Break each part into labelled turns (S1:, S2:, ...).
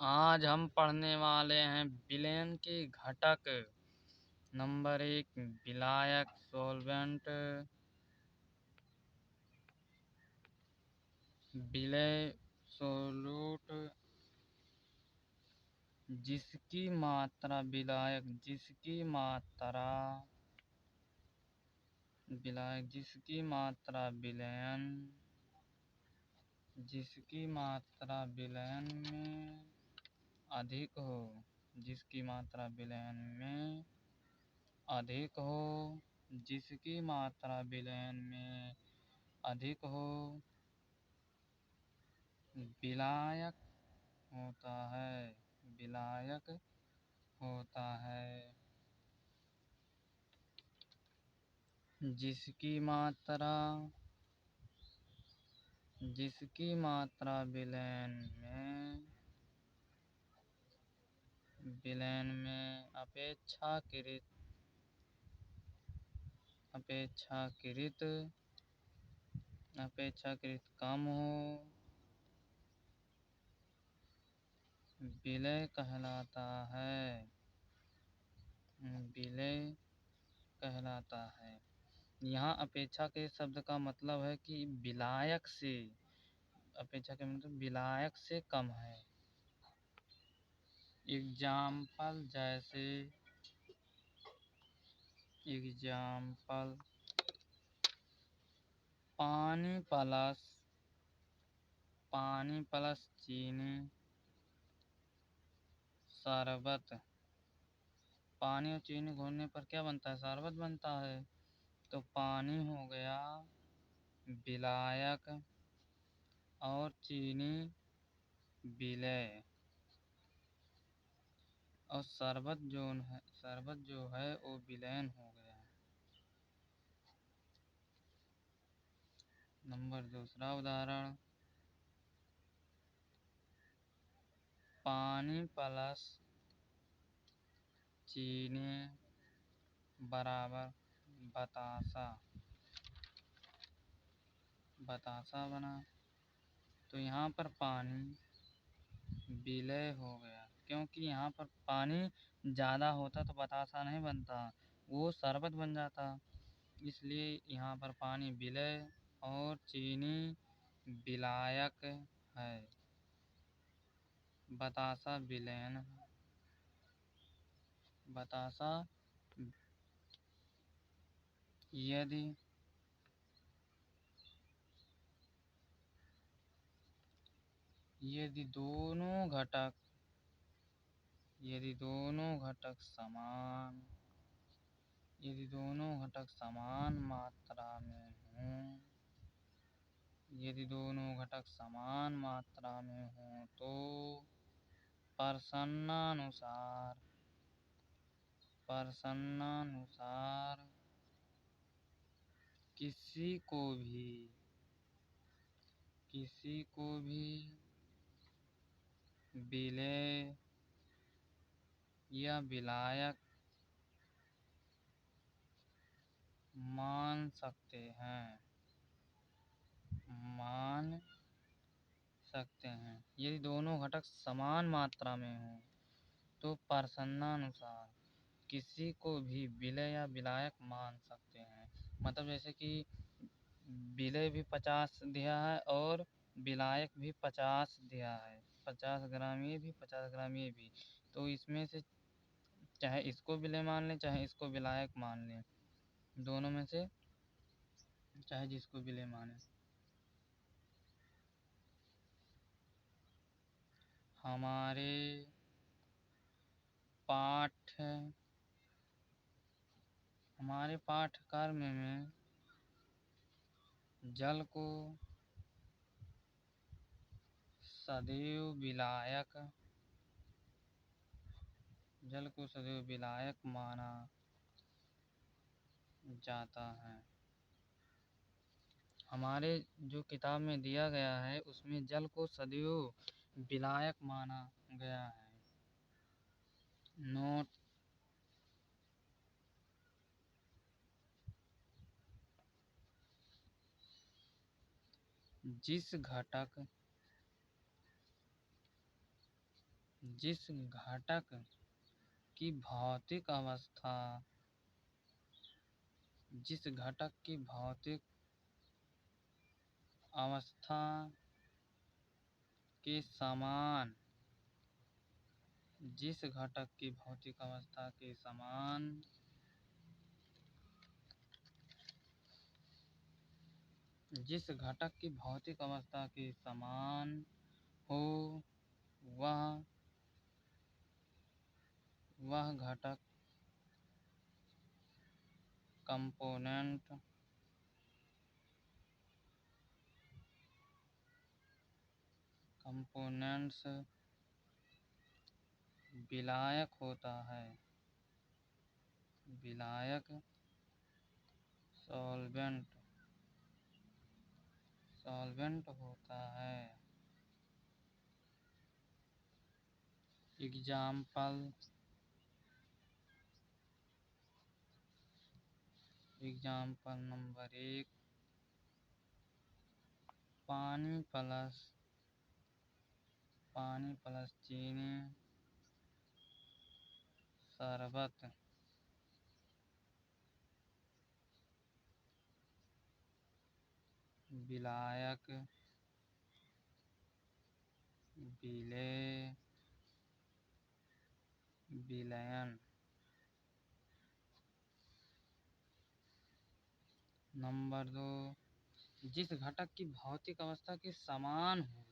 S1: आज हम पढ़ने वाले हैं विलेन के घटक। नंबर 1 विलायक सॉल्वेंट। विलेय सोलूट जिसकी मात्रा विलायक जिसकी मात्रा विलयन में अधिक हो जिसकी मात्रा विलयन में अधिक हो जिसकी मात्रा विलयन में अधिक हो विलायक होता है। जिसकी मात्रा विलयन में अपेक्षाकृत कम हो विलेय कहलाता है। यहाँ अपेक्षा के शब्द का मतलब है कि विलायक से अपेक्षा के मतलब विलायक से कम है। एग्जाम्पल जैसे पानी प्लस चीनी शरबत। पानी और चीनी घोलने पर क्या बनता है? शरबत बनता है। तो पानी हो गया विलायक और चीनी विलेय और शरबत जो है वो विलयन हो गया। नंबर दूसरा उदाहरण पानी प्लस चीनी बराबर बतासा बना। तो यहाँ पर पानी विलेय हो गया क्योंकि यहाँ पर पानी ज़्यादा होता तो बतासा नहीं बनता, वो शरबत बन जाता। इसलिए यहाँ पर पानी विलेय और चीनी विलायक है, बतासा विलयन है। यदि दोनों घटक समान मात्रा में हों तो प्रश्नानुसार किसी को भी विलेय या विलायक मान सकते हैं। यदि दोनों घटक समान मात्रा में हों तो प्रश्नानुसार किसी को भी विलेय या विलायक मान सकते हैं। मतलब जैसे कि विलेय भी 50 दिया है और विलायक भी 50 दिया है, 50 ग्राम ये भी 50 ग्राम ये भी। तो इसमें से चाहे इसको विलेय मान लें चाहे इसको विलायक मान लें, दोनों में से चाहे जिसको विलेय माने। हमारे पाठ्यक्रम में जल को सदैव विलायक माना जाता है। हमारे जो किताब में दिया गया है उसमें जल को सदैव विलायक माना गया है। नोट जिस घटक जिस घटक की भौतिक अवस्था जिस घटक की भौतिक अवस्था के समान जिस घटक की भौतिक अवस्था के समान जिस घटक की भौतिक अवस्था के समान हो वह घटक कंपोनेंट्स विलायक होता है विलायक सॉल्वेंट होता है। एग्जाम्पल नंबर 1 पानी प्लस चीनी शरबत विलायक विलयन। नंबर 2 जिस घटक की भौतिक अवस्था के समान हो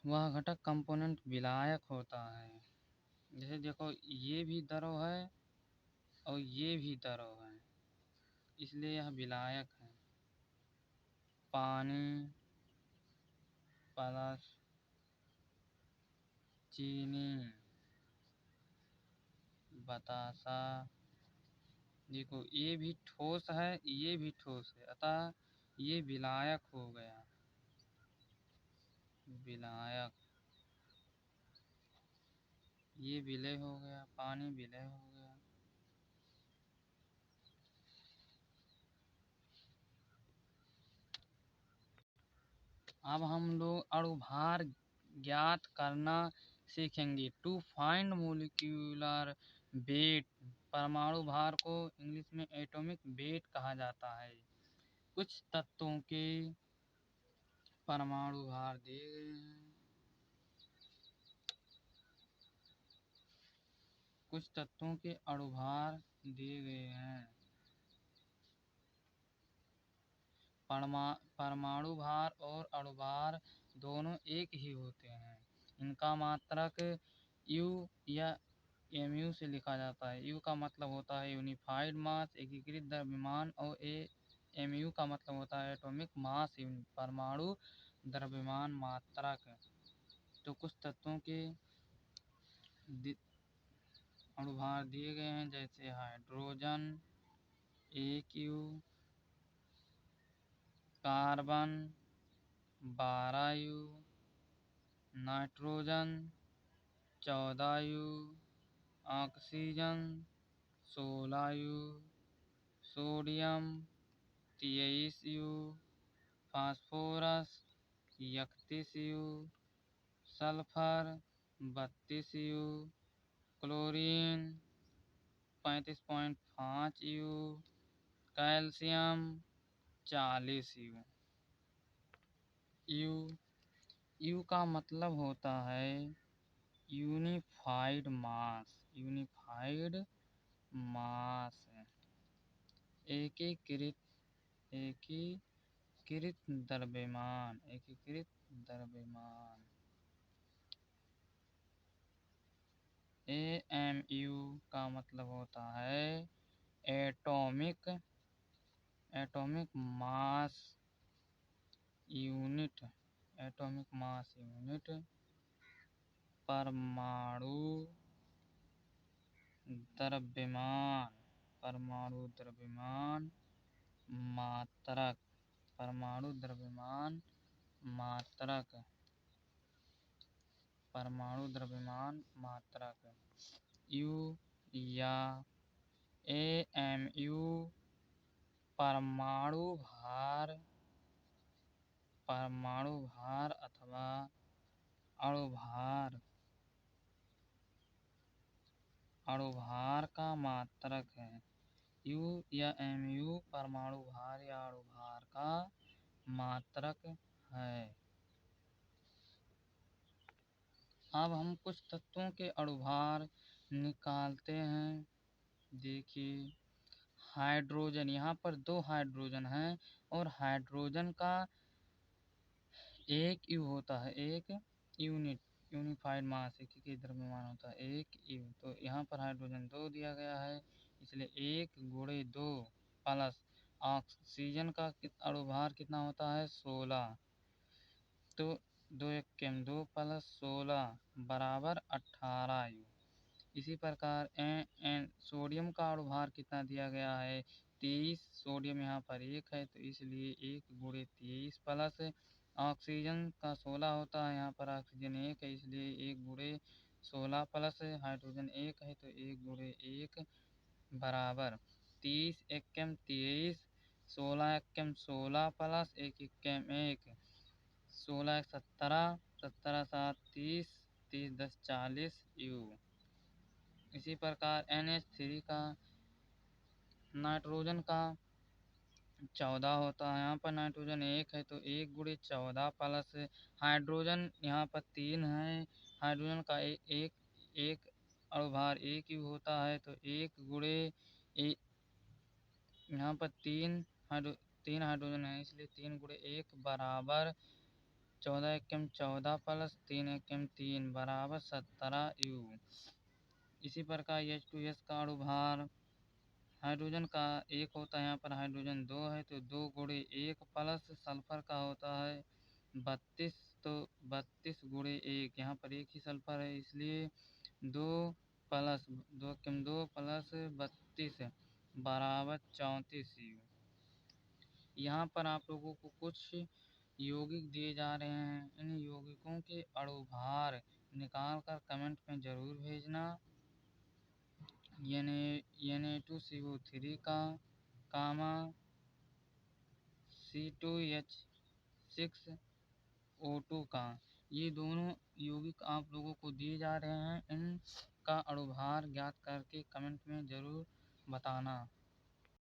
S1: वह घटक कंपोनेंट विलायक होता है। जैसे देखो ये भी द्रव है और ये भी द्रव है इसलिए यह विलायक है। पानी प्लस चीनी बतासा। देखो ये भी ठोस है ये भी ठोस है अतः ये विलायक हो गया विलायक। ये विलय हो गया पानी विलय हो गया। अब हम लोग अणुभार ज्ञात करना सीखेंगे। टू फाइंड मोलिक्यूलर वेट परमाणु भार को इंग्लिश में एटॉमिक वेट कहा जाता है। कुछ तत्वों के परमाणु भार दिए गए हैं। कुछ तत्वों के अणुभार दिए गए हैं। परमाणु भार और अणुभार दोनों एक ही होते हैं। इनका मात्रक U या mu से लिखा जाता है। U का मतलब होता है यूनिफाइड मास एकीकृत द्रव्यमान और mu का मतलब होता है एटॉमिक मास परमाणु द्रव्यमान मात्रक। तो कुछ तत्वों के अणुभार दिए गए हैं जैसे hydrogen AQ carbon 12U nitrogen 14U oxygen 16U sodium 23U phosphorus 31U sulphur 32U chlorine 35.5U calcium 40U। U का मतलब होता है यूनिफाइड मास एकीकृत द्रव्यमान AMU का मतलब होता है एटॉमिक मास यूनिट परमाणु द्रव्यमान मात्रक। U या AMU परमाणु भार अथवा अणुभार अणुभार का मात्रक है। U या mu परमाणु भार या अणुभार का मात्रक है। अब हम कुछ तत्वों के अणुभार निकालते हैं। देखिए, हाइड्रोजन, यहाँ पर 2 हाइड्रोजन हैं और हाइड्रोजन का एक यू होता है, एक यूनिफाइड मास, एक ही द्रव्यमान होता है, एक यू। तो यहाँ पर हाइड्रोजन 2 दिया गया है, इसलिए 1 गुणे 2 प्लस ऑक्सीजन का अणुभार कितना होता है 16। तो 2 एकम 2 प्लस 16 बराबर 18 यू। इसी प्रकार सोडियम का अणुभार कितना दिया गया है 23। सोडियम यहाँ पर 1 है तो इसलिए 1 गुणे 23 प्लस ऑक्सीजन का 16 होता है, यहाँ पर ऑक्सीजन 1 है इसलिए 1 गुणे 16 प्लस हाइड्रोजन 1 है तो 1 गुणे 1 बराबर 30 एकम 23, 16 एकम 16 प्लस 1 एकम 1, 16 17, 17 7 30, 30 10 40 यू। इसी प्रकार NH3 का नाइट्रोजन का 14 होता है, यहाँ पर नाइट्रोजन 1 है तो 1 गुणे 14 प्लस हाइड्रोजन यहाँ पर 3 है, हाइड्रोजन का एक अणुभार 1 यू होता है तो 1 गुणे यहाँ पर 3 हाइड्रोजन है इसलिए 3 गुणे 1 बराबर 14 एकम 14 प्लस 3 एकम 3 बराबर 17 यू। इसी प्रकार H2S का अणुभार हाइड्रोजन का 1 होता है, यहाँ पर हाइड्रोजन 2 है तो 2 गुणे 1 प्लस सल्फर का होता है 32, तो 32 गुणे 1, यहाँ पर 1 ही सल्फर है इसलिए 2 प्लस 2 कम 2 प्लस 32 बराबर 34 यू। यहाँ पर आप लोगों को कुछ यौगिक दिए जा रहे हैं, इन यौगिकों के अणुभार निकाल कर कमेंट में ज़रूर भेजना। Na2CO3 का, कामा C2H6O2 का, ये दोनों यौगिक आप लोगों को दिए जा रहे हैं, इनका अणुभार ज्ञात करके कमेंट में ज़रूर बताना।